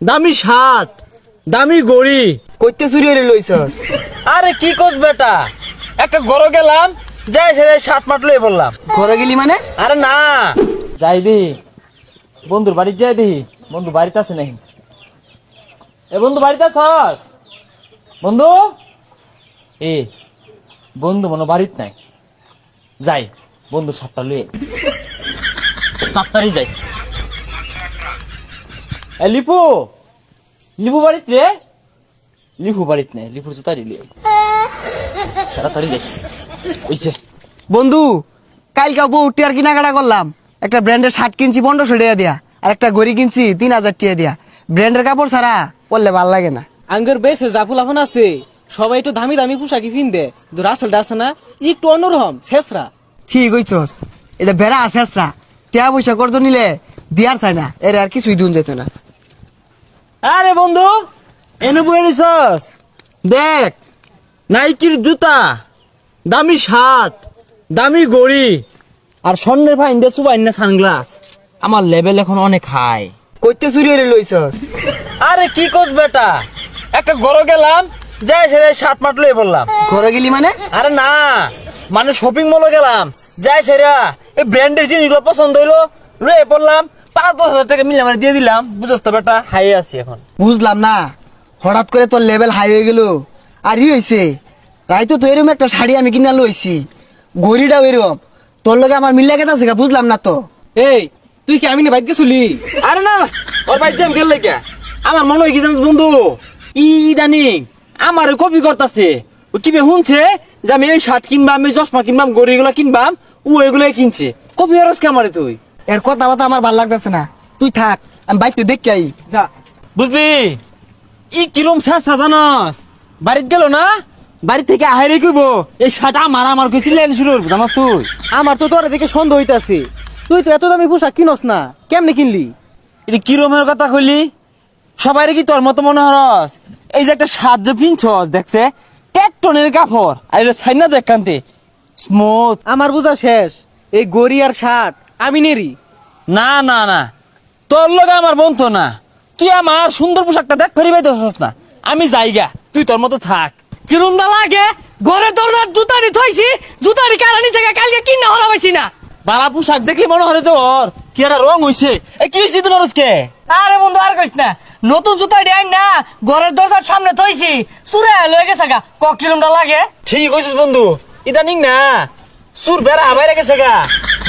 দামি শার্ট, দামি গড়ি। কইতে চুরি হয়ে লইছস? আরে কি কোস বেটা, একটা গরো গেলাম, যাই সে শার্ট মাট লয়ে বললাম। ঘরে গেলি মানে? আরে না, যাই দি বন্ধুর বাড়ি, যাই দি বন্ধু বাড়িতে আছে নাকি। এ বন্ধু বাড়িতে আছস? বন্ধু এ বন্ধু মনে বাড়িত নাই। যাই বন্ধু শার্টটা লয়ে তাড়াতাড়ি যাই। এ লিপু, লিপু বাড়িত রে? লিপু বাড়িত নেই, লিপুর জুতারি লিয়ে তাড়াতাড়ি যাই। ওইছে বন্ধু, কালকে বউ টিয়ার কেনাকাটা করলাম। একটা ব্র্যান্ডের শার্ট কিনছি 1500 টাকা দিয়া, আর একটা ঘড়ি কিনছি 3000 টাকা দিয়া। ব্র্যান্ডের কাপড় ছাড়া পরলে ভাল লাগে না। আঙ্গের বেশে জাফুল আফান আছে, সবাই একটু দামি দামি পোশাকি পিনদে, কিন্তু রাসেলটা আছে না একটু অন্যরকম শেষরা। ঠিক হইছস, এটা বেড়া আছে আসরা। টাকা পয়সা করতো নিলে দিয়ার চাই না, এর আর কিছুই দুন যেত না। আরে বন্ধু এনে বয়ে নিছস, দেখ নাইকির জুতা, দামি শার্ট, দামি গড়ি, আর স্বর্ণের ভাই ইন্দে সুবাইন না সানগ্লাস। আমার লেভেল এখন অনেক হাই। কইতে চুরি হয়ে লইছস? আরে কি কোস বেটা, একটা গরো গেলাম, যাই সে শার্ট মাট লয়ে বললাম। ঘরে গেলি মানে? আরে না, মানে শপিং মলে গেলাম, যাই সেরা এই ব্র্যান্ডের জিনিসগুলো পছন্দ হইলো, লয়ে পড়লাম। 5-10 হাজার টাকা মিলে মানে দিয়ে দিলাম। বুঝছ তো বেটা, হাই আছি এখন। বুঝলাম না, হঠাৎ করে তোর লেভেল হাই হয়ে গেল। আর ই হয়েছে, রাইতো তো এরকম একটা শাড়ি আমি কিনা লইছি, ঘড়িটাও এরকম। তোর লগে আমার মিল্লা কেন আছে বুঝলাম না তো। এই তুই কি আমি না বাইক গেছিলি? আরে না, ওর ভাই জ্যাম গেল লেগে আমার মনে হয় কি জানিস বন্ধু, ইদানিং আমার কপি করতেছে। ও কি বে শুনছে যে আমি এই শার্ট কিনবাম, আমি চশমা কিনবাম, গড়ি গুলা কিনবাম, ও এগুলাই কিনছে। কপি হরস কে আমারে তুই? এর কথা বাতা আমার ভাল লাগতেছে না, তুই থাক, আমি বাইকতে দেখতে আই। যা বুঝলি, ই কিরম চেষ্টা জানস, বাড়িতে গেল না, বাড়ি থেকে আহারে কইব এই শার্ট আমার আমার কইছিলেন শুরু জানাস তুই। আমার তো তোর দেখে সন্দেহ হইতাছে, তুই তো এত দামি পোশাক কিনস না, কেমনে কিনলি? এটা কিরমের কথা কইলি? সবাই কি তোর মতো মনে হরস? এই যে একটা শার্ট যে পিনছস দেখছে, টেকটনের কাপড়, আর এটা ছাইনা দেখ কান্তে স্মুথ। আমার বোঝা শেষ, এই গড়ি আর শার্ট আমি নেরি। না না না, তোর লগে আমার বন্ধু না, তুই আমার সুন্দর পোশাকটা দেখ ফেরি পাইতেছস না। আমি যাইগা, তুই তোর মতো থাক। কিরম না লাগে, ঘরের দরজার জুতারি থইছি, জুতারি কারণে থেকে কালকে কিনা হলা পাইছি না। বালা পোশাক দেখলি মনে হরে যে ওর কি একটা রং হইছে। এ কি হইছে তোর কে? আরে বন্ধু আর কইস না, নতুন জুতা ডিয়াই না ঘরের দরজার সামনে থইছি, চুরে লয়ে গেছে গা। কিরমটা লাগে? ঠিক কইছিস বন্ধু, ইদানিং না সুর বেড়া বাইরে গেছে গা,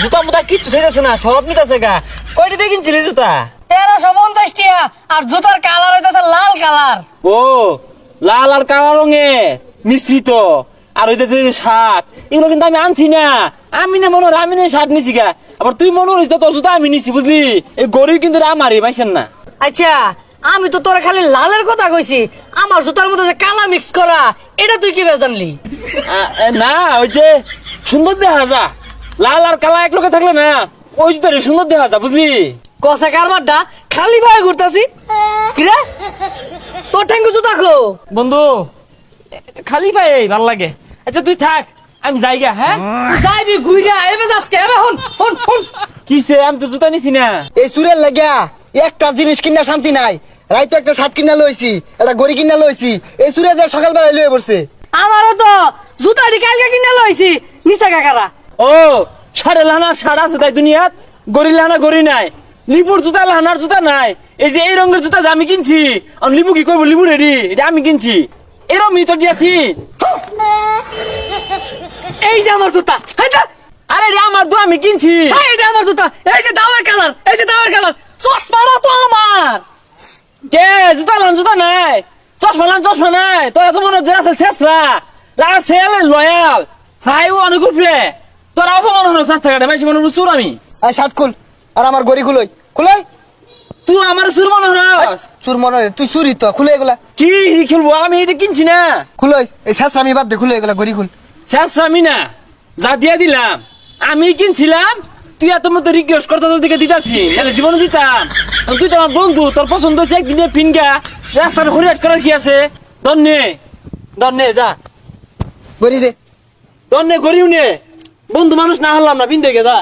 জুতা মুতা কিচ্ছু থাকতেছে না, সব নিতেছে গা। কয়টা দিয়ে কিনছিলি জুতা? 1350 টাকা, আর জুতার কালার হইতাছে লাল কালার। ও লাল আর কালো রঙের মিশ্রিত। আর হইতেছে যে শার্ট, এগুলো কিন্তু আমি আনছি না। আমি না মনে হয় আমি না শার্ট নিছি গা, আবার তুই মনে হইস তোর জুতা আমি নিছি, বুঝলি? এই গরিব কিন্তু আমারই পাইছেন না। আচ্ছা, আমি তো তোরা খালি লালের কথা কইছি, আমার জুতার মধ্যে যে কালা মিক্স করা, এটা তুই কি জানলি? না ওই যে সুন্দর দেখা যা, লাল আর কালা এক লোকে থাকলে না ওই জুতারে সুন্দর দেখা যা, বুঝলি? কষা কারবারটা খালি ভাবে ঘুরতাছি। কিরে তোর ঠ্যাঙ্গু জুতা খো? বন্ধু খালি পাই ভাল লাগে। আচ্ছা তুই থাক, আমি যাইগা। হ্যাঁ যাইবি ঘুইরা এবে যাসকে, এবে হন হন হন। কিসে, আমি তো জুতা নিছি না। এই চুরের লাগিয়া একটা জিনিস কিনা শান্তি নাই। রাইতো একটা শার্ট কিনা লইছি, একটা ঘড়ি কিনা লইছি, এই চুরে যে সকালবেলা লয়ে পড়ছে। আমারও তো জুতাটি কালকে কিনে লইছি, নিচা কাকারা। ও সাড়ে লানার সাড়া আছে তাই দুনিয়াত, গড়ি লানা গড়ি নাই, লিপুর জুতা লানার জুতা নাই। এই যে এই রঙের জুতা যে আমি কিনছি, আর লিপু কি করবো, লিপু রেডি, এটা আমি কিনছি। এরম মিতর দিয়েছি। এই যে আমার জুতা, আরে রে আমার তো আমি কিনছি। এই যে আমার জুতা, এই যে দামের কালার, এই যে দামের কালার, চশমাটা তো আমার। কে জুতা লান জুতা নাই, চশমা লান চশমা নাই। তোরা তো মনে হচ্ছে রাসেল শেষরা, রাসেল লয়াল হাই ও অনেক উঠবে। তোরা অপমান হলো চার টাকাটা বেশি মনে হলো চুর আমি। আর শার্ট খুল, আর আমার ঘড়ি খুলই খুলই। তুই আমার চুর মনে হস? চুর মনে হয় তুই চুরি তো, খুলে এগুলা। কি খেলবো, আমি এটা কিনছি না। খুলই, এই শেষ আমি বাদ দে, খুলে এগুলা ঘড়ি খুল। শেষ আমি না, যা দিয়া দিলাম আমি কিনছিলাম। তুই এত মতো রিকোয়েস্ট করতে তোর দিকে দিতাছি, নাহলে জীবনে দিতাম। তুই তো আমার বন্ধু, তোর পছন্দ হয়েছে একদিনে পিনগা রাস্তার হরিয়াট করার কি আছে? দন্নে দন্নে যা, ঘড়ি দে। দন্নে গরিও নে, বন্ধু মানুষ না হারলাম না, পিন দেখে যা।